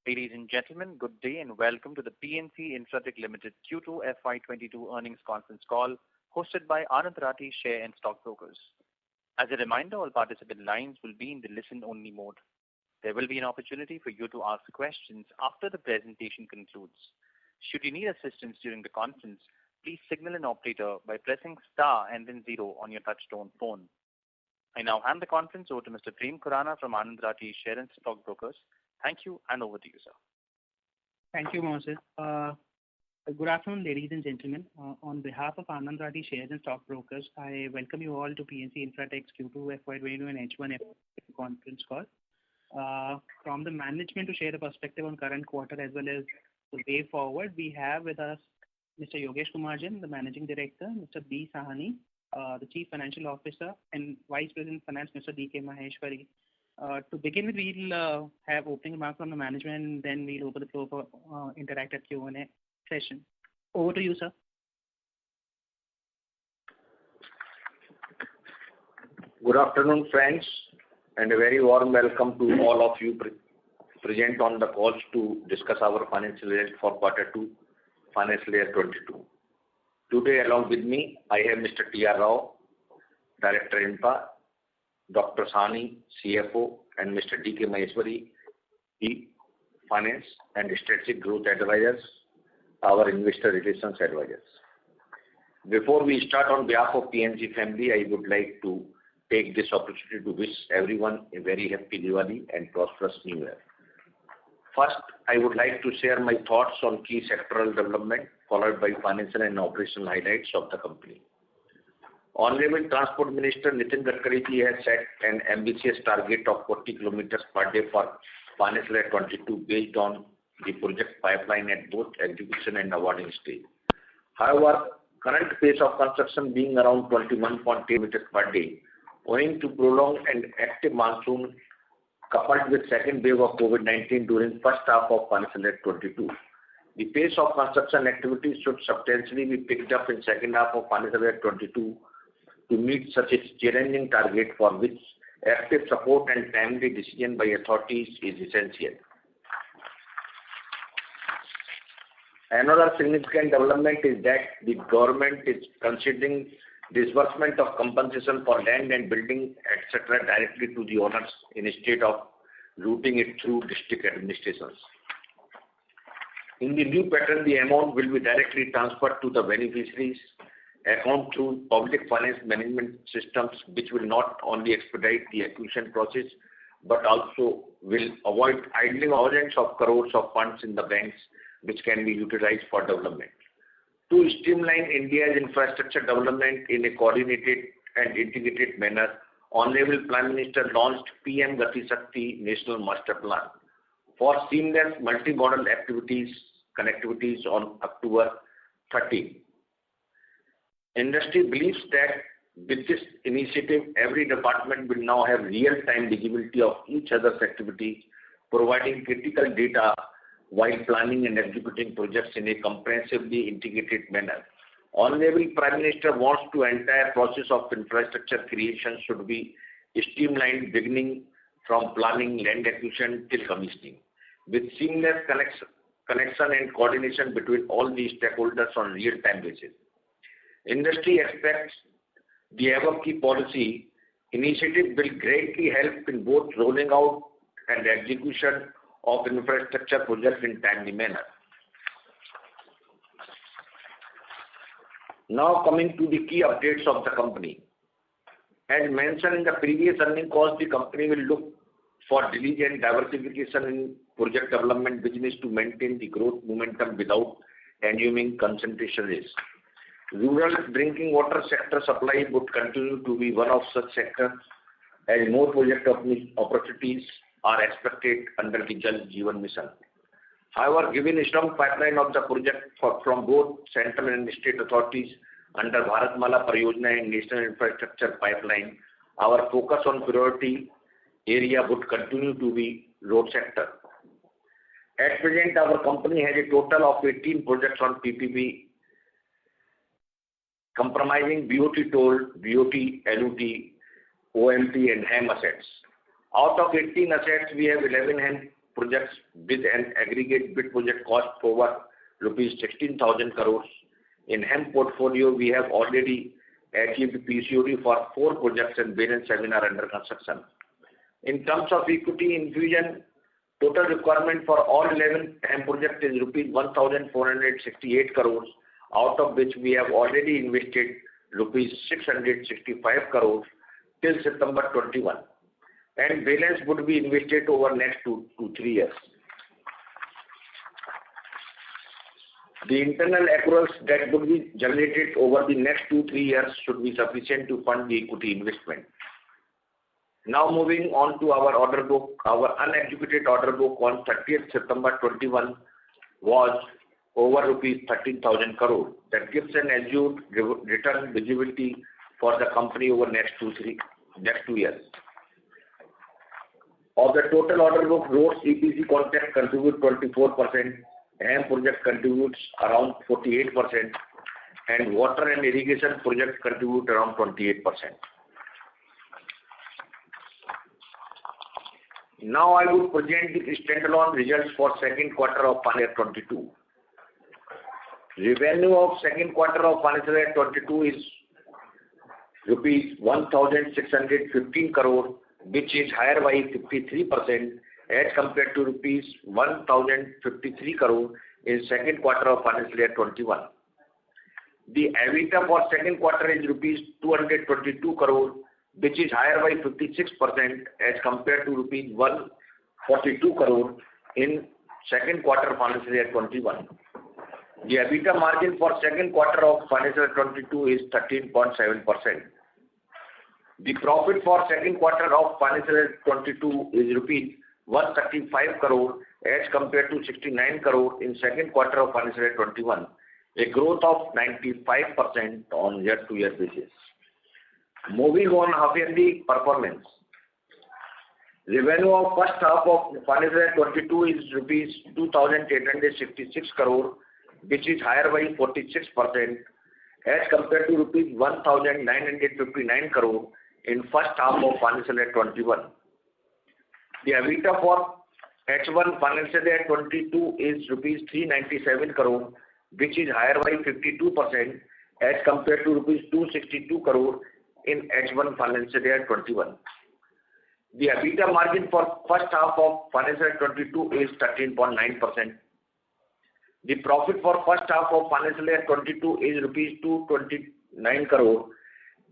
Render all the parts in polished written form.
Ladies and gentlemen, good day and welcome to the PNC Infratech Limited Q2 FY22 earnings conference call hosted by Anand Rathi Share and Stock Brokers. As a reminder, all participant lines will be in the listen-only mode. There will be an opportunity for you to ask questions after the presentation concludes. Should you need assistance during the conference, please signal an operator by pressing star and then 0 on your touchtone phone. I now hand the conference over to Mr. Prem Khurana from Anand Rathi Share and Stock Brokers. Thank you, and over to you, sir. Thank you, Moses. Good afternoon, ladies and gentlemen. On behalf of Anand Rathi Shares and Stock Brokers, I welcome you all to PNC Infratech's Q2 FY22 and H1 conference call. From the management to share a perspective on current quarter as well as the way forward, we have with us Mr. Yogesh Kumar Jain, the Managing Director, Mr. B. Sahani, the Chief Financial Officer, and Vice President Finance, Mr. D.K. Maheshwari. To begin with, we'll have opening remarks from the management, and then we'll open the floor for interactive Q&A session. Over to you, sir. Good afternoon, friends, and a very warm welcome to all of you present on the calls to discuss our financial results for Q2 financial year 22. Today, along with me, I have Mr. T.R. Rao, Director INPA, Dr. Sahani, CFO, and Mr. D.K. Maheshwari, Finance and Strategic Growth Advisors, our Investor Relations Advisors. Before we start, on behalf of PNC family, I would like to take this opportunity to wish everyone a very happy Diwali and prosperous New Year. First, I would like to share my thoughts on key sectoral development, followed by financial and operational highlights of the company. Honorable Transport Minister Nitin Gadkari ji has set an ambitious target of 40 kilometers per day for financial year 22 based on the project pipeline at both execution and awarding stage. However, current pace of construction being around 21.8 meters per day, owing to prolonged and active monsoon coupled with second wave of COVID-19 during first half of financial year 22. The pace of construction activities should substantially be picked up in second half of financial year 22 to meet such a challenging target, for which active support and timely decision by authorities is essential. Another significant development is that the government is considering disbursement of compensation for land and building, etc. directly to the owners instead of routing it through district administrations. In the new pattern, the amount will be directly transferred to the beneficiaries' account through public finance management systems, which will not only expedite the acquisition process but also will avoid idling thousands of crores of funds in the banks, which can be utilized for development. To streamline India's infrastructure development in a coordinated and integrated manner, Honorable Prime Minister launched PM Gati Shakti National Master Plan for seamless multi-modal connectivities on October 13. Industry believes that with this initiative, every department will now have real-time visibility of each other's activity, providing critical data while planning and executing projects in a comprehensively integrated manner. Honorable Prime Minister wants the entire process of infrastructure creation should be streamlined, beginning from planning, land acquisition till commissioning, with seamless connection and coordination between all the stakeholders on real-time basis. Industry expects the above key policy initiative will greatly help in both rolling out and execution of infrastructure projects in timely manner. Now coming to the key updates of the company. As mentioned in the previous earnings calls, the company will look for diligent diversification in project development business to maintain the growth momentum without assuming concentration risk. Rural drinking water sector supply would continue to be one of such sectors, as more project opportunities are expected under the Jal Jeevan Mission. However, given a strong pipeline of the project from both central and state authorities under Bharatmala Pariyojana and National Infrastructure Pipeline, our focus on priority area would continue to be road sector. At present, our company has a total of 18 projects on PPP comprising BOT toll, BOT, LOT, OMT and HAM assets. Out of 18 assets, we have 11 HAM projects with an aggregate bid project cost over rupees 16,000 crores. In HAM portfolio, we have already achieved PCOD for 4 projects and balance 7 are under construction. In terms of equity infusion, total requirement for all 11 HAM projects is rupees 1,468 crores, out of which we have already invested rupees 665 crores till September 21, and balance would be invested over next 2 to 3 years. The internal accruals that would be generated over the next 2-3 years should be sufficient to fund the equity investment. Now moving on to our order book. Our unexecuted order book on 30th September 21 was over rupees 13,000 crore. That gives an assured return visibility for the company over next 2 years. Of the total order book, roads EPC contract contribute 24%, HAM project contributes around 48%, and water and irrigation projects contribute around 28%. Now I will present the standalone results for second quarter of financial year 22. Revenue of second quarter of financial year 22 is rupees 1,615 crore, which is higher by 53% as compared to rupees 1,053 crore in second quarter of financial year 21. The EBITDA for second quarter is rupees 222 crore, which is higher by 56% as compared to rupees 142 crore in second quarter of financial year 21. The EBITDA margin for second quarter of financial year 22 is 13.7%. The profit for second quarter of financial year 22 is rupees 135 crore as compared to 69 crore in second quarter of financial year 21, a growth of 95% on year-to-year basis. Moving on half-yearly performance. Revenue of first half of financial year 22 is rupees 2,866 crore, which is higher by 46% as compared to rupees 1,959 crore in first half of financial year 21. The EBITDA for H1 financial year 22 is rupees 397 crore, which is higher by 52% as compared to rupees 262 crore in H1 financial year 21. The EBITDA margin for first half of financial year 22 is 13.9%. The profit for first half of financial year 22 is rupees 229 crore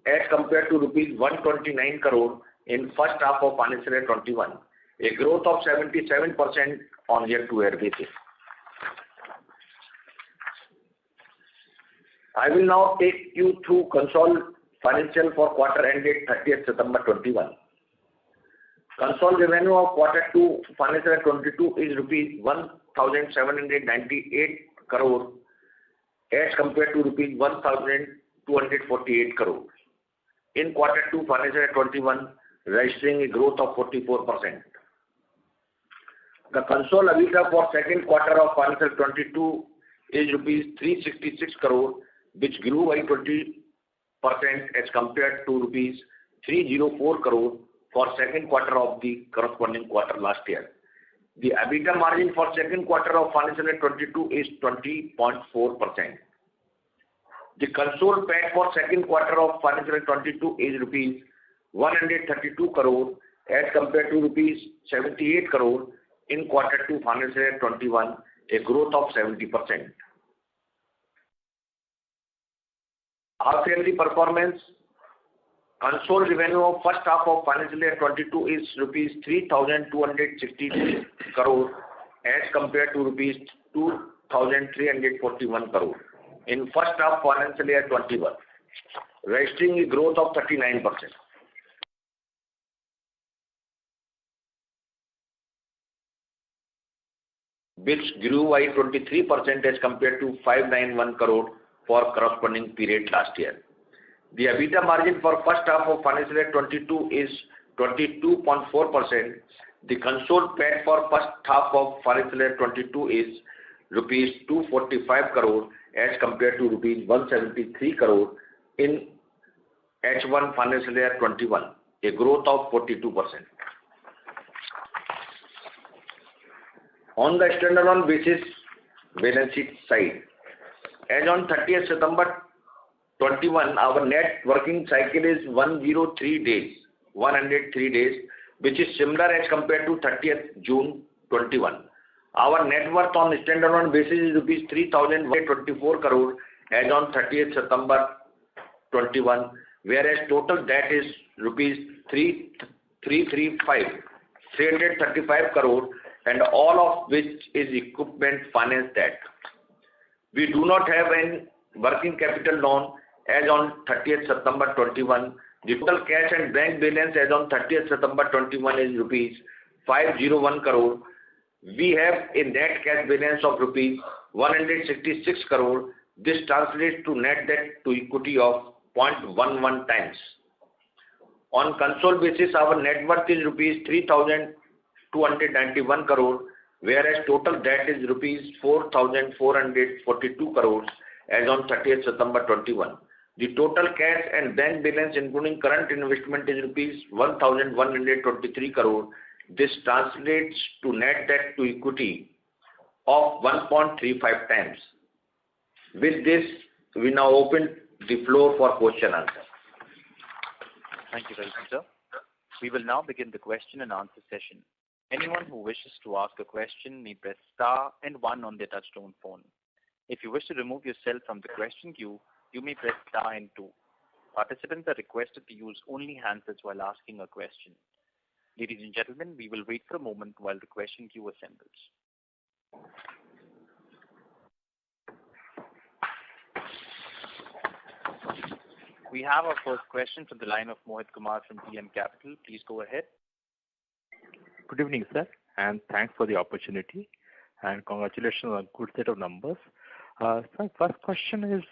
as compared to rupees 129 crore in first half of financial year 21, a growth of 77% on year-to-year basis. I will now take you through consolidated financial for quarter ended 30th September 21. Consolidated revenue of quarter 2 financial year 22 is rupees 1,798 crore as compared to rupees 1,248 crore in quarter 2 financial year 21, registering a growth of 44%. The consolidated EBITDA for second quarter of financial year 22 is rupees 366 crore, which grew by 20% as compared to rupees 304 crore for second quarter of the corresponding quarter last year. The EBITDA margin for second quarter of financial year 22 is 20.4%. The consolidated PAT for second quarter of financial year 22 is rupees 132 crore as compared to rupees 78 crore in quarter 2 financial year 21, a growth of 70%. Half-yearly performance. Consolidated revenue of first half of financial year 22 is rupees 3,260 crore as compared to rupees 2,341 crore in first half financial year 21, registering a growth of 39%. Which grew by 23% as compared to 591 crore for corresponding period last year. The EBITDA margin for first half of financial year 22 is 22.4%. The consolidated PAT for first half of financial year 22 is rupees 245 crore as compared to rupees 173 crore in H1 financial year 21, a growth of 42%. On the standalone basis, balance sheet side, as on 30th September 21, our net working cycle is 103 days, which is similar as compared to 30th June 21. Our net worth on standalone basis is rupees 3,124 crore as on 30th September 21, whereas total debt is rupees 335 crore, and all of which is equipment finance debt. We do not have any working capital loan as on 30th September 21. The total cash and bank balance as on 30th September 21 is rupees 501 crore. We have a net cash balance of rupees 166 crore. This translates to net debt to equity of 0.11 times. On consolidated basis, our net worth is rupees 3,291 crore, whereas total debt is rupees 4,442 crores as on 30th September 21. The total cash and bank balance including current investment is rupees 1,123 crore. This translates to net debt to equity of 1.35 times. With this, we now open the floor for question and answer. Thank you very much, sir. We will now begin the question and answer session. Anyone who wishes to ask a question may press star and one on their touchtone phone. If you wish to remove yourself from the question queue, you may press star and two. Participants are requested to use only handsets while asking a question. Ladies and gentlemen, we will wait for a moment while the question queue assembles. We have our first question from the line of Mohit Kumar from DM Capital. Please go ahead. Good evening, sir, and thanks for the opportunity, and congratulations on a good set of numbers. So first question is,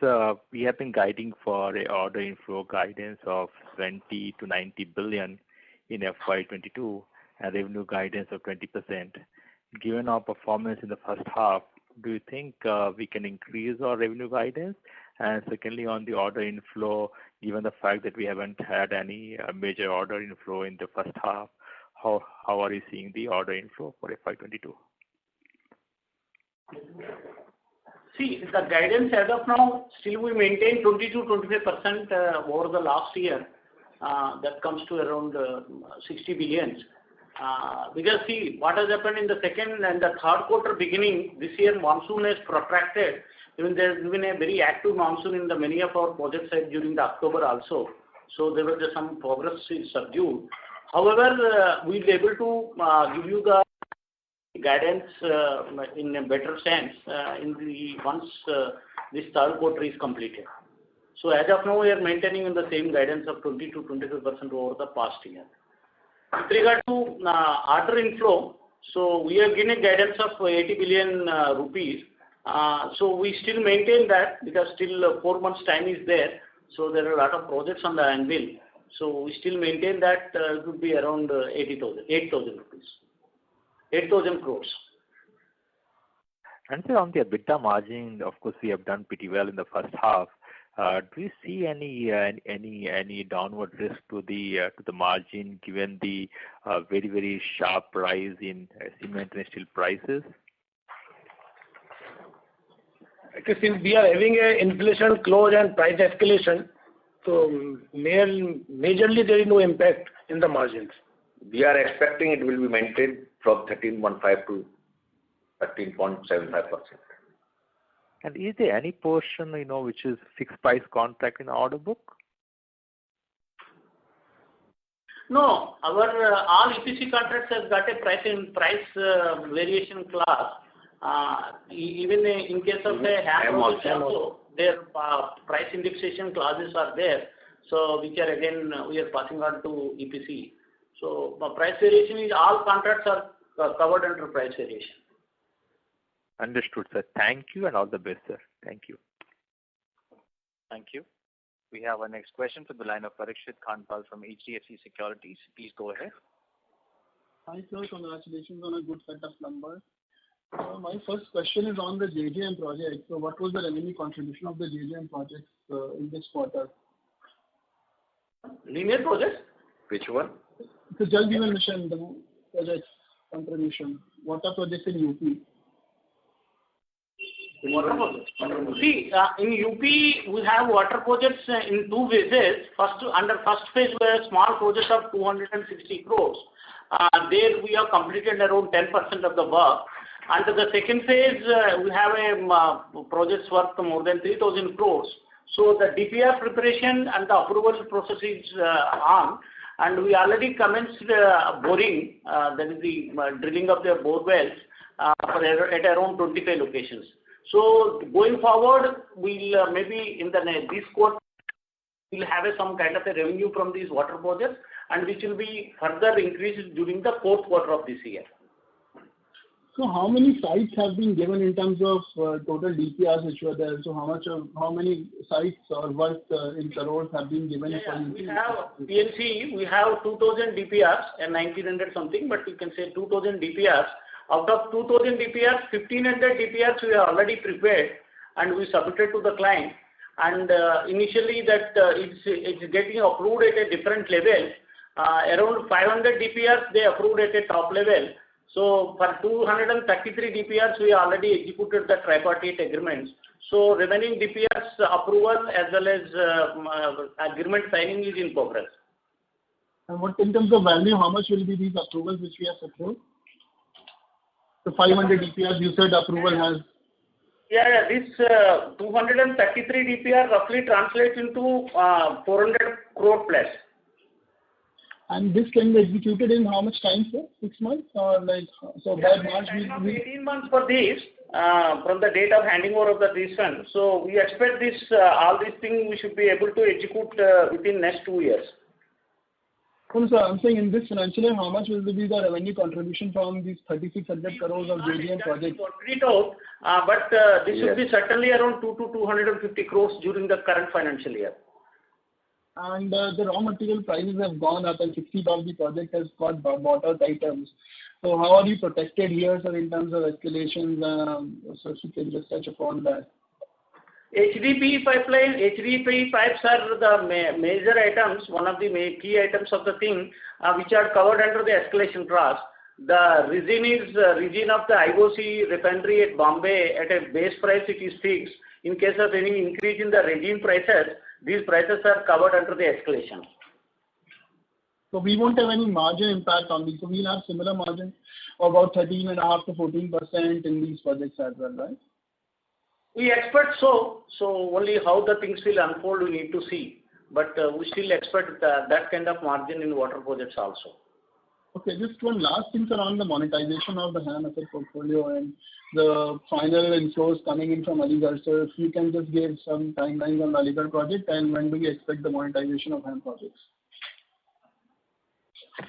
we have been guiding for a order inflow guidance of 20 to 90 billion in FY22 and revenue guidance of 20%. Given our performance in the first half, do you think we can increase our revenue guidance? And secondly, on the order inflow, given the fact that we haven't had any major order inflow in the first half, how are you seeing the order inflow for FY22? See, the guidance as of now, still we maintain 20 to 25% over the last year. That comes to around 60 billion. Because see, what has happened in the second and the third quarter beginning, this year monsoon has protracted. Even there has been a very active monsoon in the many of our project sites during the October also. So there was some progress is subdued. However, we'll be able to give you the guidance in a better sense once this third quarter is completed. So as of now, we are maintaining in the same guidance of 20 to 25% over the past year. With regard to order inflow, so we have given a guidance of 80 billion rupees. So we still maintain that because still 4 months time is there. So there are a lot of projects on the anvil. So we still maintain that it would be around 8,000 crores. And so on the EBITDA margin, of course, we have done pretty well in the first half. Do you see any downward risk to the margin given the very sharp rise in cement and steel prices? Because since we are having a inflation clause and price escalation, so majorly there is no impact in the margins. We are expecting it will be maintained from 13.5 to 13.75%. And is there any portion, which is fixed price contract in the order book? No, our all EPC contracts have got a price variation clause. Even in case of a HAM also, their price indexation clauses are there. So which are again we are passing on to EPC. So the price variation is all contracts are covered under price variation. Understood, sir. Thank you and all the best, sir. Thank you. Thank you. We have our next question from the line of Parikshit Khandpal from HDFC Securities. Please go ahead. Hi, sir. Congratulations on a good set of numbers. My first question is on the JJM project. So what was the revenue contribution of the JJM projects in this quarter? Linear projects? Which one? The Jal Jeevan Mission, the project's contribution water projects in UP? See, in UP, we have water projects in two phases. Under first phase, we have a small project of 260 crores. There we have completed around 10% of the work. Under the second phase, we have a projects worth more than 3,000 crores. So the DPR preparation and the approval process is on, and we already commenced boring, that is the drilling of the bore wells at around 25 locations. So going forward, we'll maybe in this quarter, we'll have some kind of a revenue from these water projects, and which will be further increased during the fourth quarter of this year. So how many sites have been given in terms of total DPRs which were there? So how many sites or work in crores have been given? We have PNC, we have 2,000 DPRs and 1,900 something, but you can say 2,000 DPRs. Out of 2,000 DPRs, 1,500 DPRs we have already prepared and we submitted to the client. And initially that it's getting approved at a different level. Around 500 DPRs they approved at a top level. So for 233 DPRs we already executed the tripartite agreements. So remaining DPRs approval as well as agreement signing is in progress. And what in terms of value, how much will be these approvals which we have secured? The 500 DPRs you said approval has. Yeah, this 233 DPR roughly translates into 400 crore plus. And this can be executed in how much time, sir? 6 months or like, so by March we 18 months for this, from the date of handing over of the decision. So we expect this, all these things we should be able to execute within next 2 years. Cool, sir. I'm saying in this financial year, how much will be the revenue contribution from these 3,600 crores of JJM projects? But this should be certainly around 2 to 250 crores during the current financial year. And the raw material prices have gone up and 60 of the project has got bought out items. So how are you protected here, sir, in terms of escalations? So if you can just touch upon that. HDPE pipeline, HDPE pipes are the major items, one of the key items of the thing, which are covered under the escalation clause. The resin is resin of the IOC refinery at Bombay at a base price it is fixed. In case of any increase in the resin prices, these prices are covered under the escalation. So we won't have any margin impact on these. So we'll have similar margin of about 13.5 to 14% in these projects as well, right? We expect so. So only how the things will unfold we need to see. But we still expect that kind of margin in water projects also. Okay, just one last thing around the monetization of the HAM asset portfolio and the final inflows coming in from Aligarh. So if you can just give some timelines on the Aligarh project and when do we expect the monetization of HAM projects?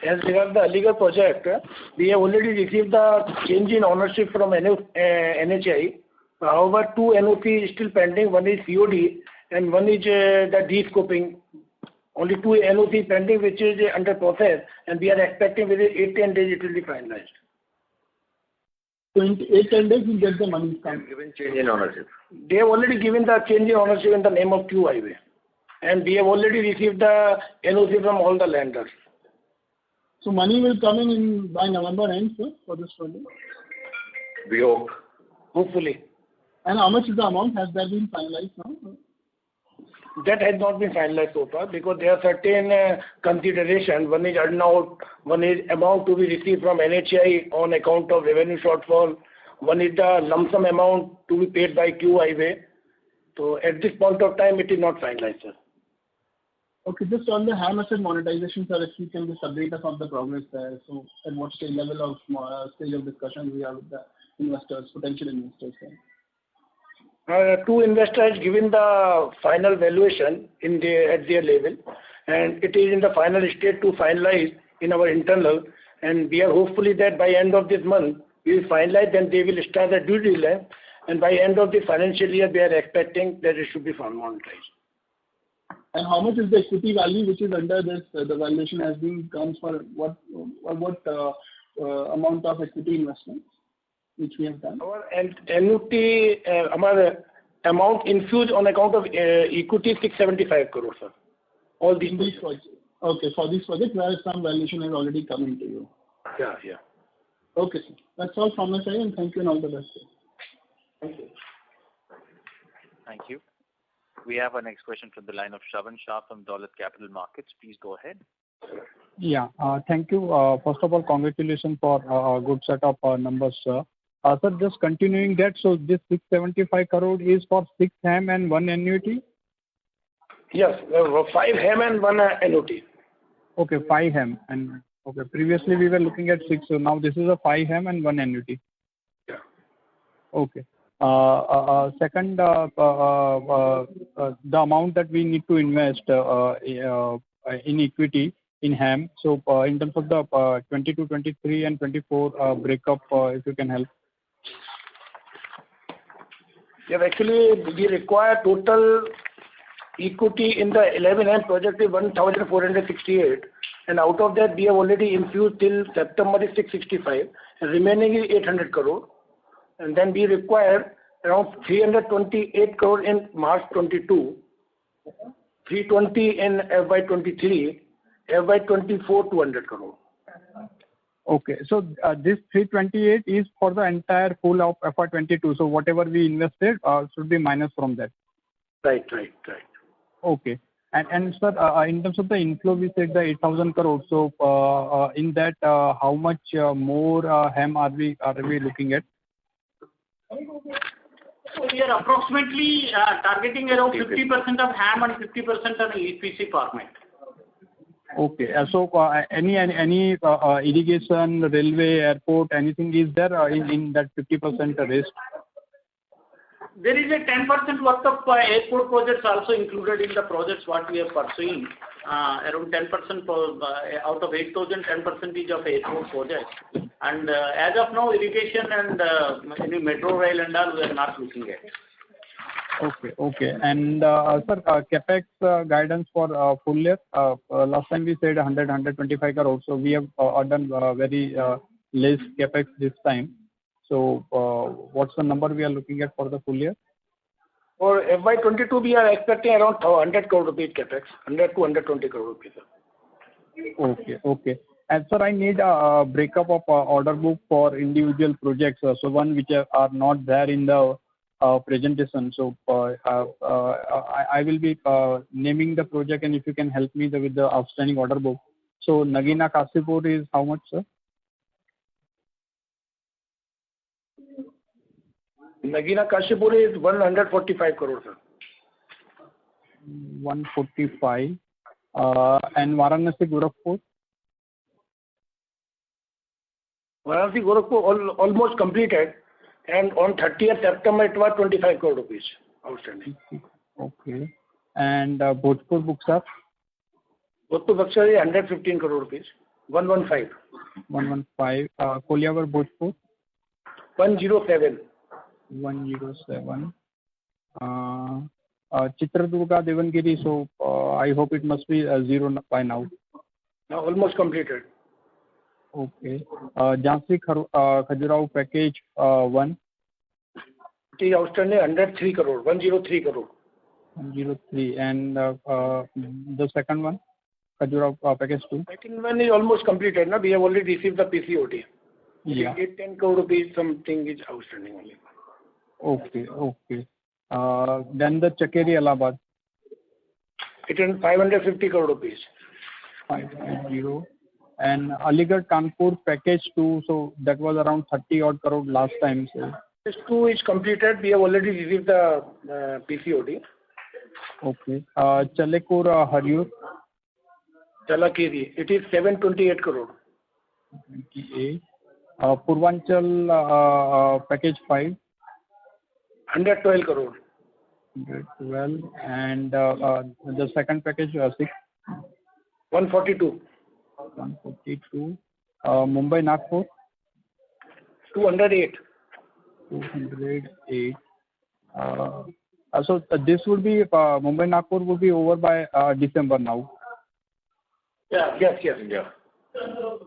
As regards the Aligarh project, we have already received the change in ownership from NHAI. However, 2 NOC is still pending. One is COD and one is the de-scoping. Only 2 NOC pending, which is under process, and we are expecting within 8-10 days it will be finalized. So in 8-10 days we'll get the money. Given change in ownership. They have already given the change in ownership in the name of Q Highway, and we have already received the NOC from all the lenders. So money will come in by November end, sir, for this project? We hope. Hopefully. And how much is the amount? Has that been finalized now? That has not been finalized so far because there are certain considerations. One is earnout, one is amount to be received from NHAI on account of revenue shortfall. One is the lump sum amount to be paid by Q Highway. So at this point of time, it is not finalized, sir. Okay, just on the HAM asset monetization, sir, if you can just update us on the progress there. So at what level of stage of discussion we are with the investors, potential investors there? 2 investors given the final valuation at their level, and it is in the final state to finalize in our internal, and we are hopefully that by end of this month we will finalize, then they will start the due diligence, and by end of the financial year we are expecting that it should be monetized. And how much is the equity value which is under this? The valuation has been comes for what amount of equity investments which we have done? Our annuity, our amount infused on account of equity 675 crores, sir. All these projects. Okay, for this project where some valuation has already come into you. Yeah. Okay, sir. That's all from my side, and thank you and all the best, sir. Thank you. Thank you. We have our next question from the line of Shravan Shah from Dolat Capital Markets. Please go ahead. Yeah. Thank you. First of all, congratulations for a good set of numbers, sir. Sir, just continuing that, so this 675 crore is for 6 HAM and 1 annuity? Yes, 5 HAM and 1 annuity. Okay, 5 HAM. And okay, previously we were looking at 6, so now this is a 5 HAM and 1 annuity. Yeah. Okay. Second, the amount that we need to invest in equity in HAM. So in terms of the 22, 23 and 24 breakup, if you can help. Yeah, actually we require total equity in the 11 HAM project is 1,468, and out of that we have already infused till September is 665, and remaining is 800 crore. And then we require around 328 crore in March 22, 320 in FY23, FY24 200 crore. Okay, so this 328 is for the entire pool of FY22. So whatever we invested should be minus from that. Right. Okay. And sir, in terms of the inflow, we said the 8,000 crore. So in that, how much more HAM are we looking at? So we are approximately targeting around 50% of HAM and 50% on EPC format. Okay. So any irrigation, railway, airport, anything is there in that 50% risk? There is a 10% worth of airport projects also included in the projects what we are pursuing. Around 10% out of 8,000, 10% of airport projects. And as of now, irrigation and any metro rail and all we are not looking at. Okay. And sir, capex guidance for full year. Last time we said 125 crore. So we have done very less capex this time. So what's the number we are looking at for the full year? For FY22 we are expecting around 100 crore rupees capex, 100 to 120 crore rupees. Okay. And sir, I need a breakup of order book for individual projects. So one which are not there in the presentation. So I will be naming the project, and if you can help me with the outstanding order book. So Nagina Kasipur is how much, sir? Nagina Kashipur is 145 crore, sir. 145. And Varanasi Gorakhpur? Varanasi Gorakhpur almost completed, and on 30th September it was 25 crore rupees outstanding. Okay. And Bhojpur Buxar? Bhojpur Buxar is 115 crore rupees. 115. 115. Kolyawar Bhojpur? 107. 107. Chitradurga Devangiri, so I hope it must be 0 by now. Now almost completed. Okay. Jhansi Khajuraho package 1. It is outstanding 103 crore, 103 crore. 103. And the second one, Khajuraho package 2. Second one is almost completed. Now we have already received the PCOD. Yeah. 10 crore rupees something is outstanding only. Okay. Then the Chakeri Allahabad. It is 550 crore rupees. 550. And Aligarh Kanpur package 2, so that was around 30 odd crore last time. So This 2 is completed. We have already received the PCOD. Okay. Chalekur Haryur. Chalakiri. It is 728 crore. 28. Purvanchal package 5. 112 crore. 112. And the second package 6. 142. 142. Mumbai Nagpur. 208. 208. So this would be Mumbai Nagpur would be over by December now. Yeah.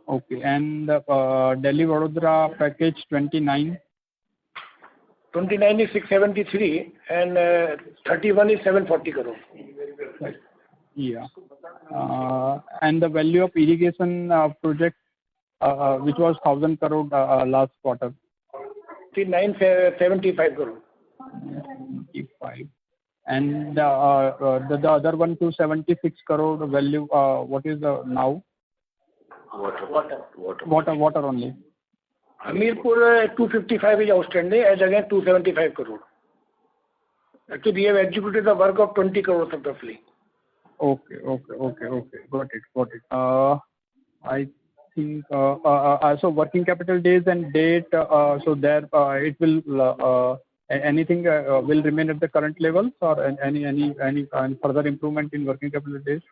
Okay. And Delhi Vadodara package 29. 29 is 673 and 31 is 740 crore. Yeah. And the value of irrigation project? which was 1,000 crore last quarter? 975 crore. 75. And the other one, 276 crore value, what is the now? Water only. Hamirpur 255 is outstanding as against 275 crore. Actually, we have executed the work of 20 crores roughly. Okay. Got it. I think so. Working capital days and date. So there, it will anything will remain at the current levels, or any further improvement in working capital days?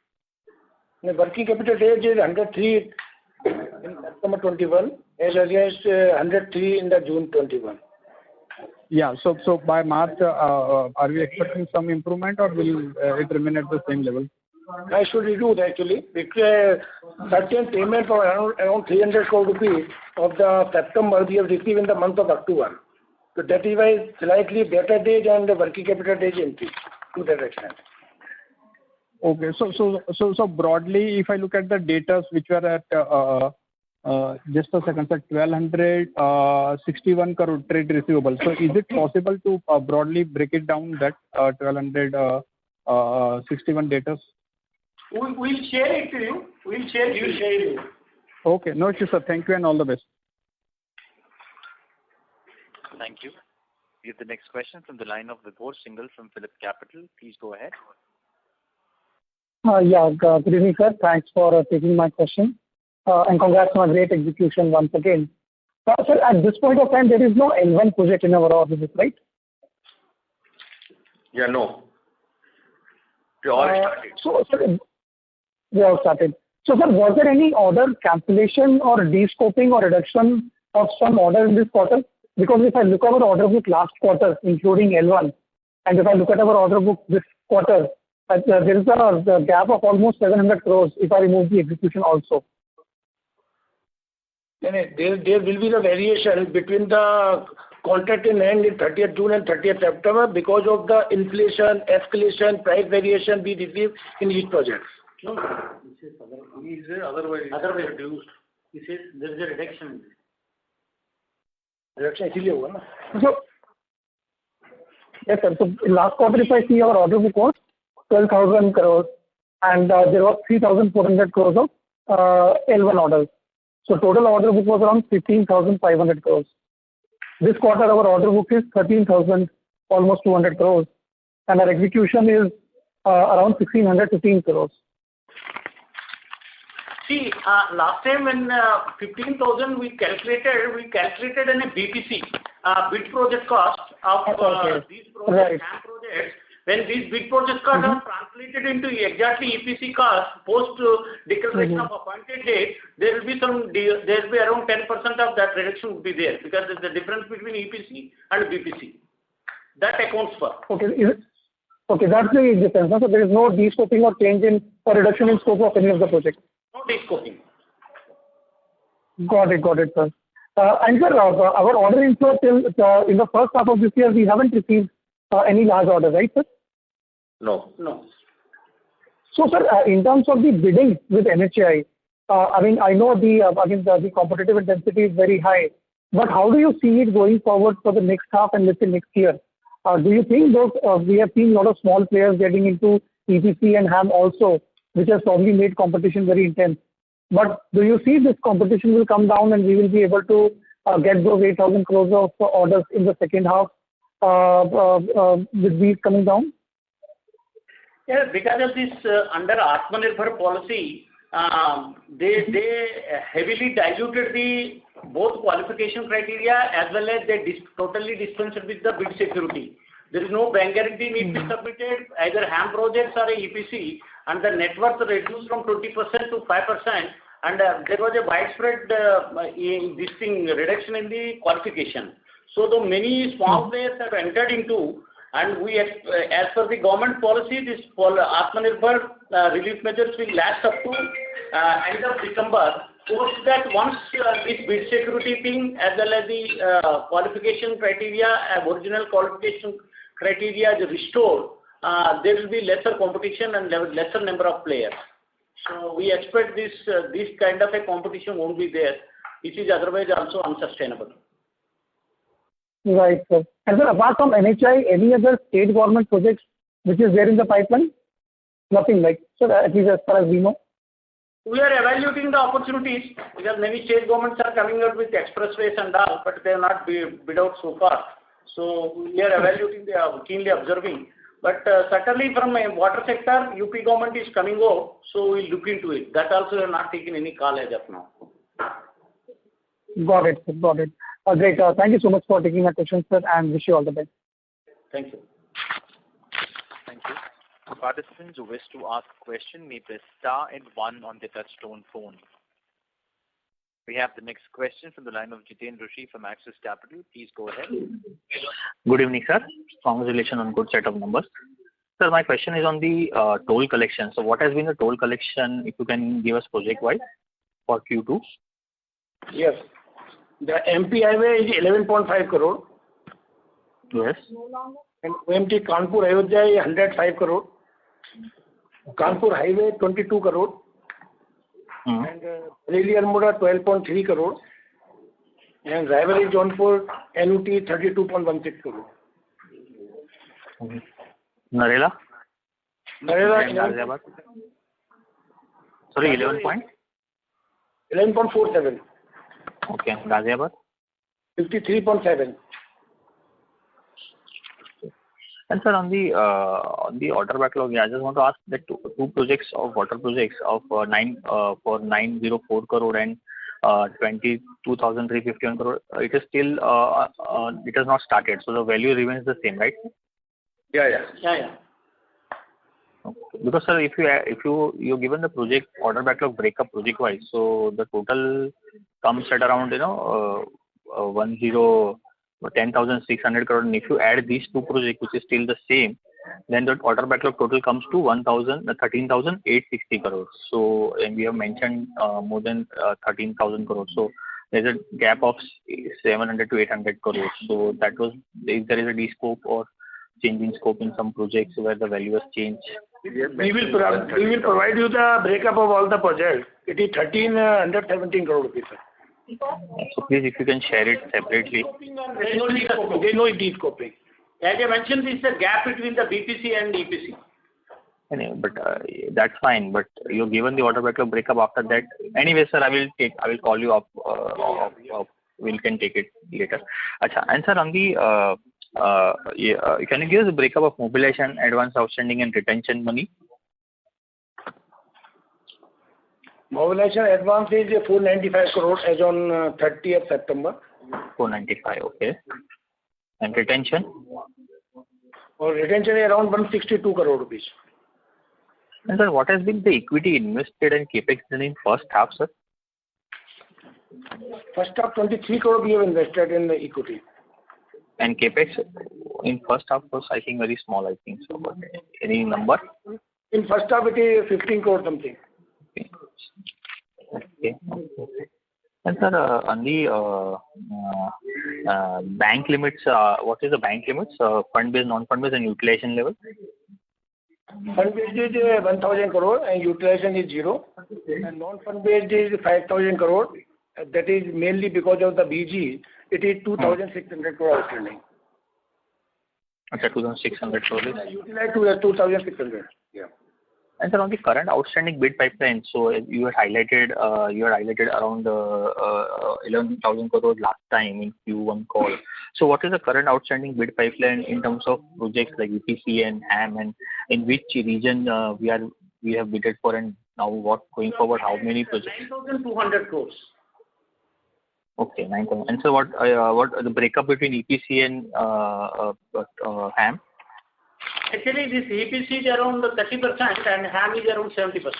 The working capital days is 103 in September 21 as against 103 in the June 21. Yeah. So by March, are we expecting some improvement, or will it remain at the same level? I should reduce actually, because certain payment for around 300 crore rupees of the September we have received in the month of October. So that is why slightly better days and the working capital days increase to that extent. Okay. So broadly, if I look at the data which were at just a second, sir, 1,261 crore trade receivable. So is it possible to broadly break it down, that 1,261 data? We'll share it to you. We'll share you. Okay. No issue, sir. Thank you and all the best. Thank you. We have the next question from the line of Vibhor Singhal from Phillip Capital. Please go ahead. Good evening, sir. Thanks for taking my question. And congrats on a great execution once again. Sir, at this point of time, there is no L1 project in our order book, right? Yeah, no. They all started. Sir, they all started. So, sir, was there any order cancellation or de-scoping or reduction of some order in this quarter? Because if I look at our order book last quarter, including L1, and if I look at our order book this quarter, there is a gap of almost 700 crores if I remove the execution also. There will be the variation between the contract in hand in 30th June and 30th September because of the inflation, escalation, price variation we receive in each project. No, he says otherwise reduced. He says there is a reduction. Reduction इसलिए हुआ ना. So, yes, sir. So last quarter, if I see our order book was 12,000 crores, and there was 3,400 crores of L1 orders. So total order book was around 15,500 crores. This quarter, our order book is 13,000, almost 200 crores, and our execution is around 1,615 crores. See, last time when 15,000 we calculated in a BPC, bid project cost of these projects, HAM projects. When these bid project costs are translated into exactly EPC cost post declaration of appointed date, there will be around 10% of that reduction would be there, because there's the difference between EPC and BPC. That accounts for. Okay, that's the difference. So there is no de-scoping or change in or reduction in scope of any of the projects. No de-scoping. Got it, sir. And sir, our order inflow till in the first half of this year, we haven't received any large order, right, sir? No. So, sir, in terms of the bidding with NHAI, I know the competitive intensity is very high, but how do you see it going forward for the next half and let's say next year? Do you think we have seen a lot of small players getting into EPC and HAM also, which has probably made competition very intense? But do you see this competition will come down and we will be able to get those 8,000 crores of orders in the second half with these coming down? Yeah, because of this under Atmanirbhar policy, they heavily diluted both qualification criteria as well as they totally dispensed with the bid security. There is no bank guarantee need to be submitted, either HAM projects or a EPC, and the net worth reduced from 20% to 5%, and there was a widespread reduction in the qualification. So though many small players have entered into, and we, as per the government policy, this Atmanirbhar relief measures will last up to end of December. Post that, once this bid security thing as well as the qualification criteria, original qualification criteria is restored, there will be lesser competition and lesser number of players. So we expect this kind of a competition won't be there. which is otherwise also unsustainable. Right, sir. And sir, apart from NHI, any other state government projects which is there in the pipeline? Nothing, like, sir, at least as far as we know. We are evaluating the opportunities because many state governments are coming out with expressways and all, but they have not bid out so far. So we are evaluating, they are keenly observing. But certainly from a water sector, UP government is coming out, so we'll look into it. That also we have not taken any call as of now. Got it, sir. Got it. Great. Thank you so much for taking my questions, sir, and wish you all the best. Thank you. Thank you. Participants who wish to ask a question may press star and 1 on their touchtone phone. We have the next question from the line of Jiten Rushi from Axis Capital. Please go ahead. Good evening, sir. Congratulations on good set of numbers. Sir, my question is on the toll collection. So what has been the toll collection, if you can give us project-wise for Q2? Yes. The MP highway is 11.5 crore. Yes. And OMT Kanpur Ayodhya is 105 crore. Kanpur highway 22 crore. And Bareilly Almora 12.3 crore. And Raebareli Jaunpur NUT 32.16 crore. Narela? Narela sorry, 11 point? 11.47. Okay. Ghaziabad? 53.7. And sir, on the order backlog, I just want to ask that two projects of water projects of 904 crore and 22,351 crore. It is still it has not started, so the value remains the same, right? Yeah. Okay. Because sir, if you're given the project order backlog breakup project wise, so the total comes at around 10,600 crore, and if you add these two projects, which is still the same, then the order backlog total comes to 13,860 crores. So, and we have mentioned more than 13,000 crores. So there's a gap of 700 to 800 crores. So that was, if there is a de-scope or change in scope in some projects where the value has changed. We will provide you the breakup of all the projects. It is 1,317 crore rupees. So please, if you can share it separately. There is no de-scoping. As I mentioned, this is a gap between the BPC and EPC. But that's fine. But you've given the order backlog breakup after that. Anyway, sir, I will call you up. We can take it later. Achha. And sir, on the can you give us a breakup of mobilization, advance outstanding, and retention money? Mobilization advance is 495 crore as on 30th September. 495, okay. And retention? Retention is around 162 crore rupees. And sir, what has been the equity invested and capex done in first half, sir? First half 23 crore we have invested in the equity. And capex in first half was, I think, very small, I think so. But any number? In first half it is 15 crore something. Okay. And sir, on the bank limits, what is the bank limits? Fund-based, non-fund-based, and utilization level? Fund-based is 1,000 crore and utilization is 0. And non-fund-based is 5,000 crore. That is mainly because of the BG. It is 2,600 crore outstanding. Okay, 2,600 crore. Utilize 2,600. Yeah. And sir, on the current outstanding bid pipeline, so you had highlighted around 11,000 crore last time in Q1 call. So what is the current outstanding bid pipeline in terms of projects like EPC and HAM, and in which region we have bidded for, and now what going forward, how many projects? 9,200 crores. Okay, 9,000. And so what the breakup between EPC and HAM? Actually, this EPC is around 30% and HAM is around 70%.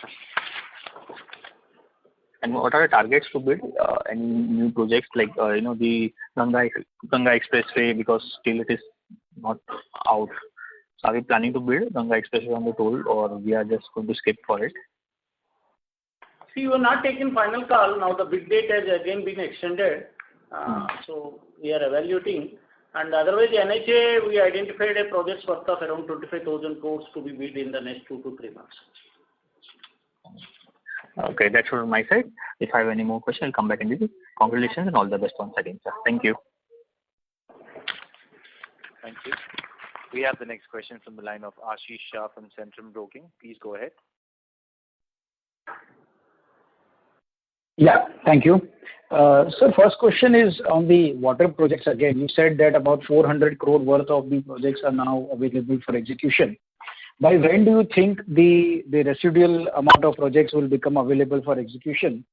And what are the targets to bid? Any new projects like the Ganga Expressway, because still it is not out. So are we planning to bid Ganga Expressway on the toll, or we are just going to skip for it? See, you are not taking final call. Now the bid date has again been extended. So we are evaluating. And otherwise, NHA, we identified a project worth of around 25,000 crores to be bid in the next 2 to 3 months. Okay, that's from my side. If I have any more questions, I'll come back in with you. Congratulations and all the best once again, sir. Thank you. Thank you. We have the next question from the line of Ashish Shah from Centrum Broking. Please go ahead. Yeah, thank you. So first question is on the water projects again. You said that about 400 crore worth of the projects are now available for execution. By when do you think the residual amount of projects will become available for execution?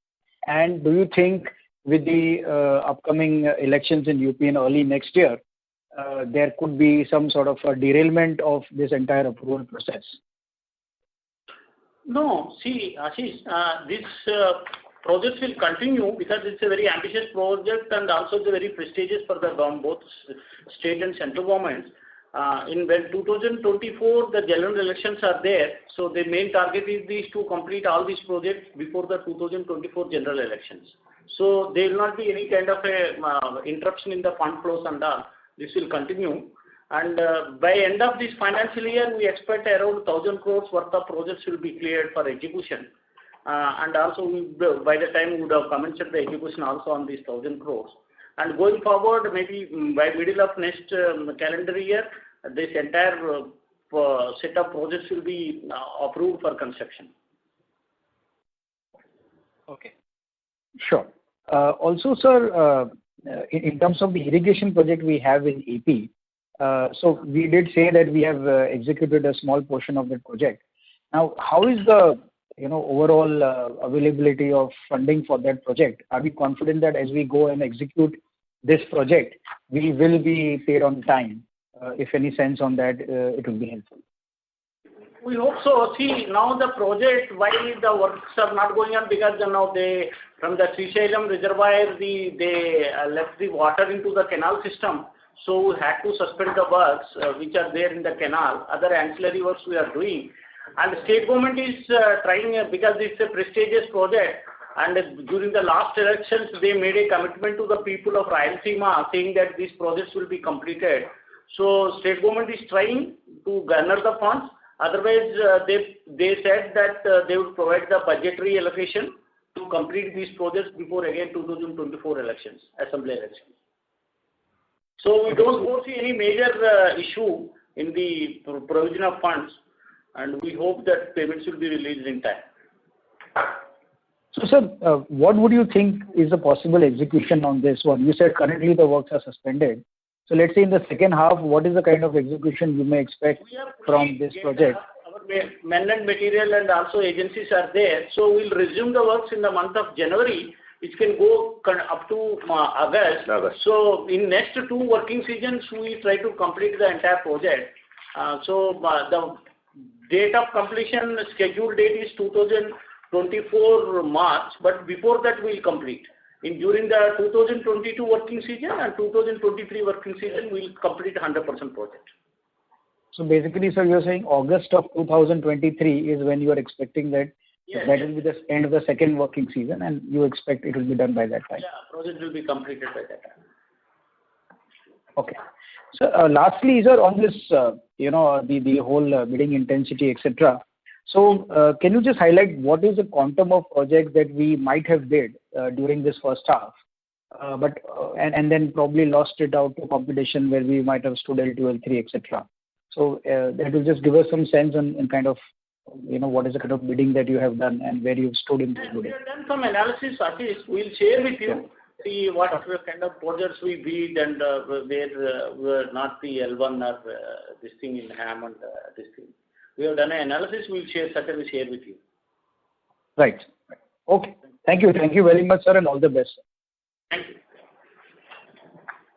And do you think with the upcoming elections in UP in early next year, there could be some sort of a derailment of this entire approval process? No, see, Ashish, this project will continue because it's a very ambitious project and also it's very prestigious for the both state and central governments. In 2024, the general elections are there, so the main target is to complete all these projects before the 2024 general elections. So there will not be any kind of a interruption in the fund flows and all. This will continue. And by end of this financial year, we expect around 1,000 crores worth of projects will be cleared for execution. And also, by the time we would have commenced the execution also on these 1,000 crores. And going forward, maybe by middle of next calendar year, this entire set of projects will be approved for construction. Okay. Sure. Also, sir, in terms of the irrigation project we have in AP, so we did say that we have executed a small portion of that project. Now, how is the overall availability of funding for that project? Are we confident that as we go and execute this project, we will be paid on time? If any sense on that, it will be helpful. We hope so. See, now the project, why the works are not going on, because now from the Srisailam reservoir, they left the water into the canal system. So we had to suspend the works which are there in the canal. Other ancillary works we are doing. And the state government is trying, because it's a prestigious project, and during the last elections, they made a commitment to the people of Rayalaseema saying that these projects will be completed. So state government is trying to garner the funds. Otherwise, they said that they would provide the budgetary allocation to complete these projects before again 2024 elections, assembly elections. So we don't foresee any major issue in the provision of funds, and we hope that payments will be released in time. So, sir, what would you think is the possible execution on this one? You said currently the works are suspended. So let's say in the second half, what is the kind of execution you may expect from this project? Our men and material and also agencies are there. So we'll resume the works in the month of January, which can go up to August. So in next 2 working seasons, we try to complete the entire project. So the date of completion, scheduled date is 2024 March, but before that we'll complete. During the 2022 working season and 2023 working season, we'll complete 100% project. So basically, sir, you're saying August of 2023 is when you are expecting that that will be the end of the second working season, and you expect it will be done by that time. Yeah, project will be completed by that time. Okay. So lastly, sir, on this, the whole bidding intensity, etc. So can you just highlight what is the quantum of projects that we might have bid during this first half, and then probably lost it out to competition where we might have stood L2, L3, etc. So that will just give us some sense on kind of, what is the kind of bidding that you have done and where you've stood in this bidding. We have done some analysis, Satish. We'll share with you. See what kind of projects we bid and where were not the L1 or this thing in HAM and this thing. We have done an analysis. We'll certainly share with you. Right. Okay. Thank you. Thank you very much, sir, and all the best. Thank you.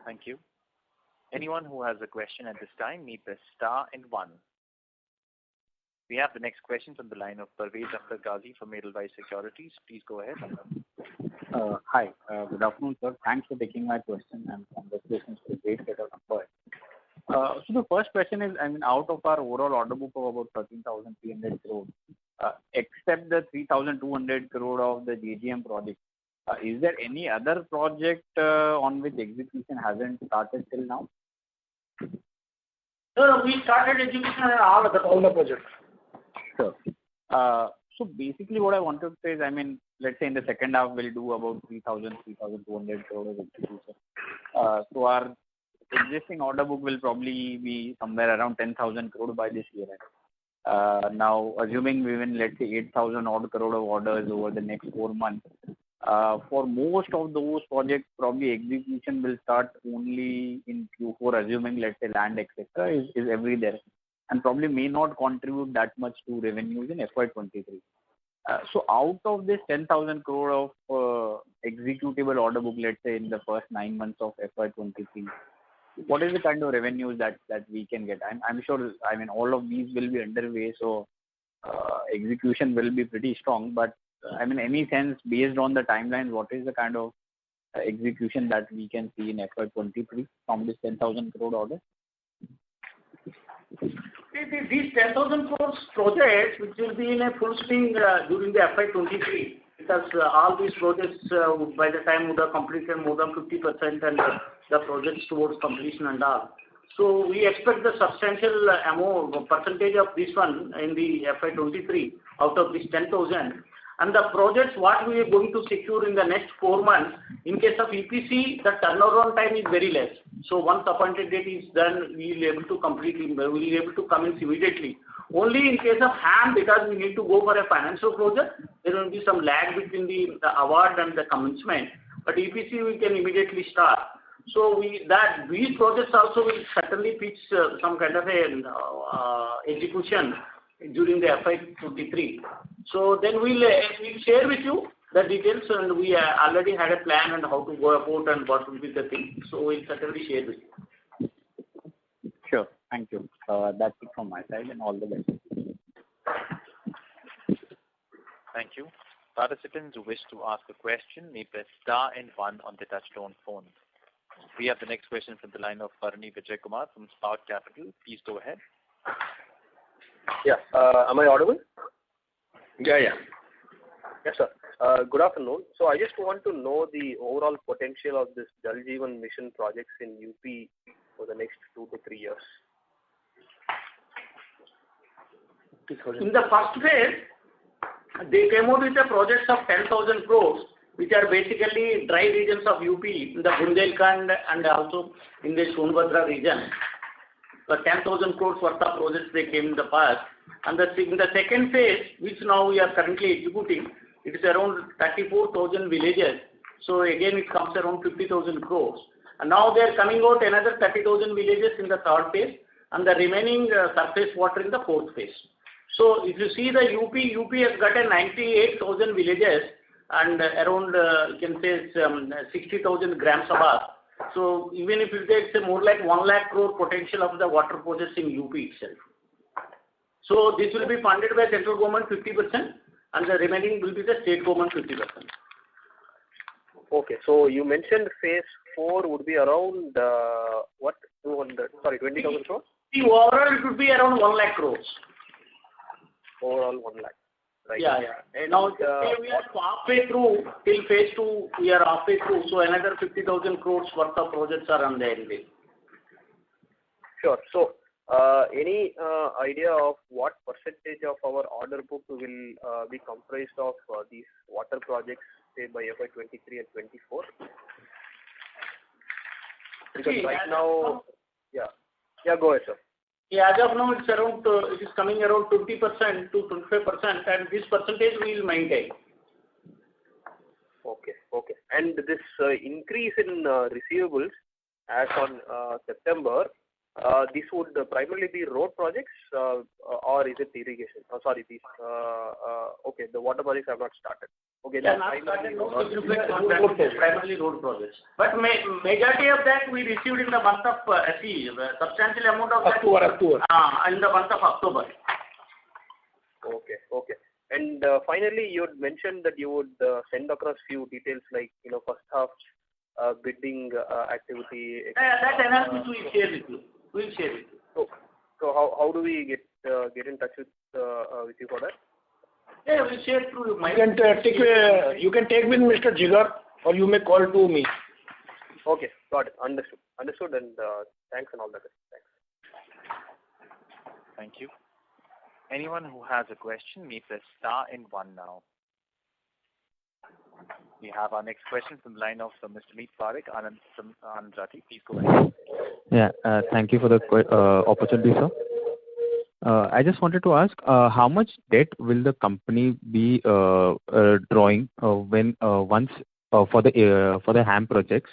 Thank you. Anyone who has a question at this time, may press star and 1. We have the next question from the line of Parvez Akhtar Ghazi from Edelweiss Securities. Please go ahead. Hi. Good afternoon, sir. Thanks for taking my question and congratulations for the great set of numbers. So the first question is, out of our overall order book of about 13,300 crore, except the 3,200 crore of the JGM project, is there any other project on which execution hasn't started till now? No, we started execution on all the projects. Sure. So basically what I wanted to say is, let's say in the second half, we'll do about 3,200 crore of execution. So our existing order book will probably be somewhere around 10,000 crore by this year end. Now, assuming we win, let's say, 8,000 odd crore of orders over the next 4 months, for most of those projects, probably execution will start only in Q4, assuming, let's say, land, etc., is every there, and probably may not contribute that much to revenues in FY23. So out of this 10,000 crore of executable order book, let's say, in the first 9 months of FY23, what is the kind of revenues that we can get? I'm sure, I mean, all of these will be underway, so execution will be pretty strong. But I mean, any sense based on the timeline, what is the kind of execution that we can see in FY23 from this 10,000 crore order? These 10,000 crores projects, which will be in a full swing during the FY23, because all these projects by the time would have completed more than 50% and the projects towards completion and all. So we expect the substantial amount percentage of this one in the FY23 out of this 10,000. And the projects what we are going to secure in the next 4 months, in case of EPC, the turnaround time is very less. So once appointed date is done, we will be able to completely, we will be able to commence immediately. Only in case of HAM, because we need to go for a financial project, there will be some lag between the award and the commencement. But EPC we can immediately start. So these projects also will certainly pitch some kind of a execution during the FY23. So then we'll share with you the details, and we already had a plan and how to go about and what will be the thing. So we'll certainly share with you. Sure. Thank you. That's it from my side, and all the best. Thank you. Participants who wish to ask a question may press star and 1 on the touchtone phone. We have the next question from the line of Parni Vijay Kumar from Spark Capital. Please go ahead. Yeah. Am I audible? Yeah. Yes, sir. Good afternoon. So I just want to know the overall potential of this Jal Jeevan Mission projects in UP for the next 2 to 3 years. In the first phase, they came out with a project of 10,000 crores, which are basically dry regions of UP, in the Bundelkhand and also in the Sonbhadra region. The 10,000 crores worth of projects they came in the past. And in the second phase, which now we are currently executing, it is around 34,000 villages. So again, it comes around 50,000 crores. And now they are coming out another 30,000 villages in the third phase, and the remaining surface water in the fourth phase. So if you see the UP has got a 98,000 villages and around, you can say, 60,000 gram sabha. So even if it takes more like 1 lakh crore potential of the water projects in UP itself. So this will be funded by central government 50%, and the remaining will be the state government 50%. Okay, so you mentioned phase 4 would be around 20,000 crores? The overall it would be around 1 lakh crores. Overall 1 lakh. Right. Yeah. And now we are halfway through, till phase 2 we are halfway through, so another 50,000 crores worth of projects are on the anvil. Sure. So any idea of what percentage of our order book will be comprised of these water projects, say by FY23 and 24? Because right now, go ahead, sir. Yeah, as of now, it's around, it is coming around 20% to 25%, and this percentage we will maintain. Okay. And this increase in receivables as on September, this would primarily be road projects or is it irrigation? The water projects have not started. Okay, that's primarily road projects. But majority of that we received in the month of substantial amount of October. In the month of October. Okay. And finally, you had mentioned that you would send across few details like first half bidding activity. That analysis we'll share with you. So how do we get in touch with you for that? Yeah, we'll share through you. You can take with Mr. Jigar, or you may call to me. Okay, got it. Understood, and thanks and all that. Thanks. Thank you. Anyone who has a question may press star and 1 now. We have our next question from the line of Mr. Meet Parekh, Anand Rathi. Please go ahead. Yeah, thank you for the opportunity, sir. I just wanted to ask, how much debt will the company be drawing once for the HAM projects?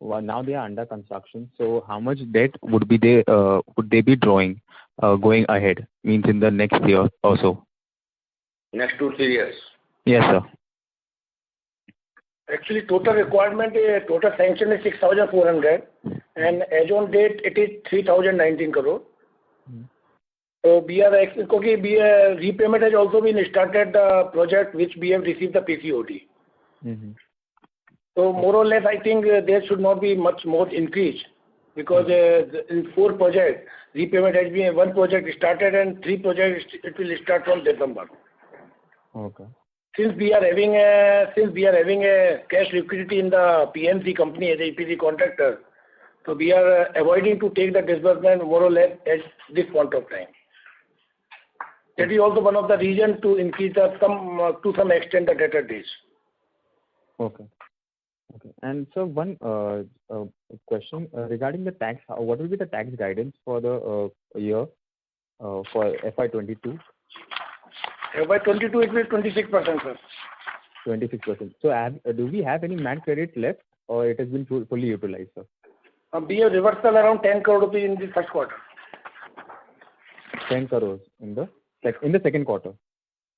Well, now they are under construction, so how much debt would they be drawing going ahead, means in the next year or so? Next 2-3 years. Yes, sir. Actually, total requirement, total sanction is 6,400, and as on date, it is 3,019 crore. So repayment has also been started, the project which we have received the PCOD. So more or less, I think there should not be much more increase, because in 4 projects, repayment has been, 1 project started and 3 projects, it will start from December. Okay. Since we are having a cash liquidity in the PMC company as a EPC contractor, so we are avoiding to take the disbursement more or less at this point of time. That is also one of the reasons to increase to some extent the debtor days. Okay. And so one question regarding the tax. What will be the tax guidance for the year for FY22? FY22 it will 26%, sir. 26%. So do we have any MAT credit left, or it has been fully utilized, sir? We have reversal around 10 crore rupees in the first quarter. 10 crores in the second quarter?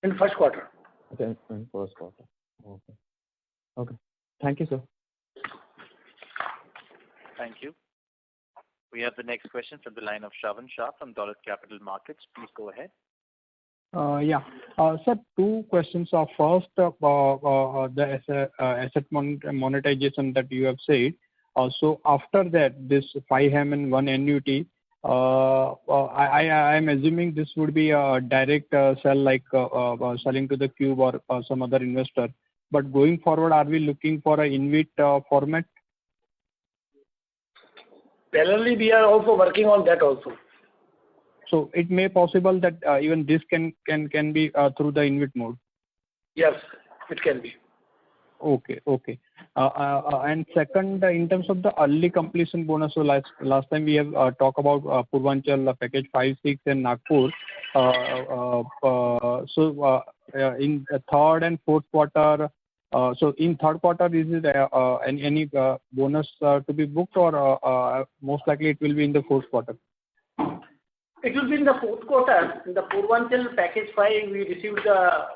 In first quarter. Okay, in first quarter. Okay. Thank you, sir. Thank you. We have the next question from the line of Shravan Shah from Dolat Capital Markets. Please go ahead. Sir, 2 questions. First, the asset monetization that you have said. So after that, this 5 HAM and 1 annuity, I am assuming this would be a direct sell, like selling to the Cube or some other investor. But going forward, are we looking for an InvIT format? Parallelly, we are also working on that also. So it may possible that even this can be through the InvIT mode. Yes, it can be. Okay. And second, in terms of the early completion bonus, so last time we have talked about Purvanchal package 5, 6 and Nagpur. In third and fourth quarter, so in third quarter, is it any bonus to be booked, or most likely it will be in the fourth quarter? It will be in the fourth quarter. In the Purvanchal package 5, we received the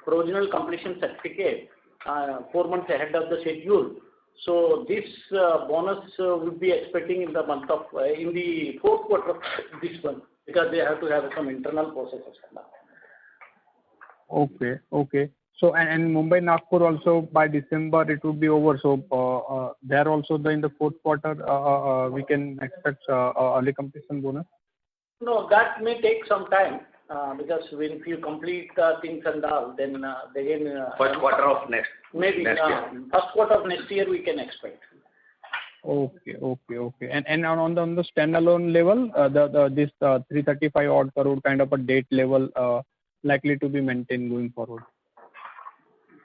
provisional completion certificate 4 months ahead of the schedule. So this bonus we'll be expecting in the fourth quarter of this month, because they have to have some internal processes now. Okay. So and Mumbai Nagpur also by December it will be over. So there also in the fourth quarter we can expect early completion bonus. No, that may take some time because if you complete things and all, then again. First quarter of next. Maybe next year. First quarter of next year we can expect. Okay. And on the standalone level, this 335 odd crore kind of a debt level likely to be maintained going forward.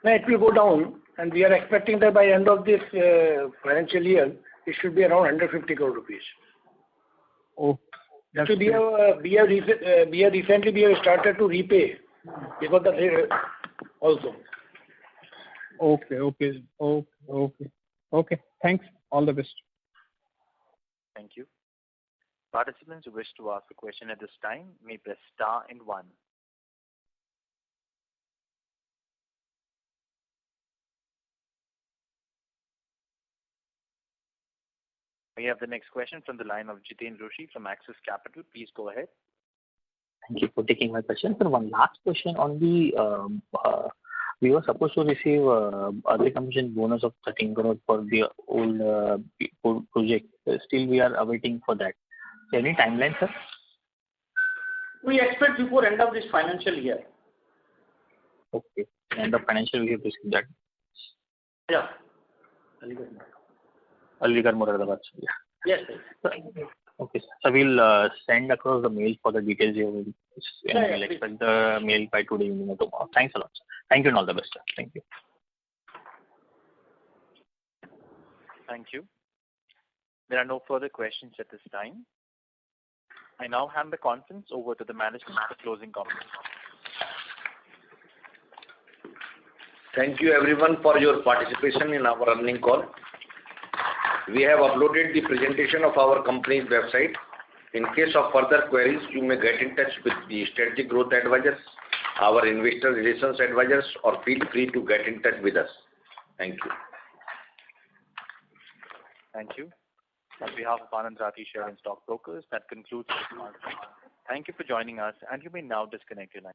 No, it will go down, and we are expecting that by end of this financial year, it should be around 150 crore rupees. Oh. So we have recently started to repay because the rate also. Okay. Thanks. All the best. Thank you. Participants who wish to ask a question at this time may press star and 1. We have the next question from the line of Jiten Rushi from Axis Capital. Please go ahead. Thank you for taking my question. Sir, one last question on the, we were supposed to receive early completion bonus of 13 crore for the old project. Still we are awaiting for that. So any timeline, sir? We expect before end of this financial year. Okay. End of financial year we receive that. Yeah. Aligarh Moradabad. Yeah. Yes, sir. Okay, sir. So we'll send across the mail for the details you will. Yeah, we'll expect the mail by today evening or tomorrow. Thanks a lot, sir. Thank you and all the best, sir. Thank you. Thank you. There are no further questions at this time. I now hand the conference over to the management for closing comments. Thank you everyone for your participation in our earnings call. We have uploaded the presentation of our company's website. In case of further queries, you may get in touch with the strategic growth advisors, our investor relations advisors, or feel free to get in touch with us. Thank you. Thank you. On behalf of Anand Rathi Share and Stock Brokers, that concludes this conference. Thank you for joining us, and you may now disconnect your line.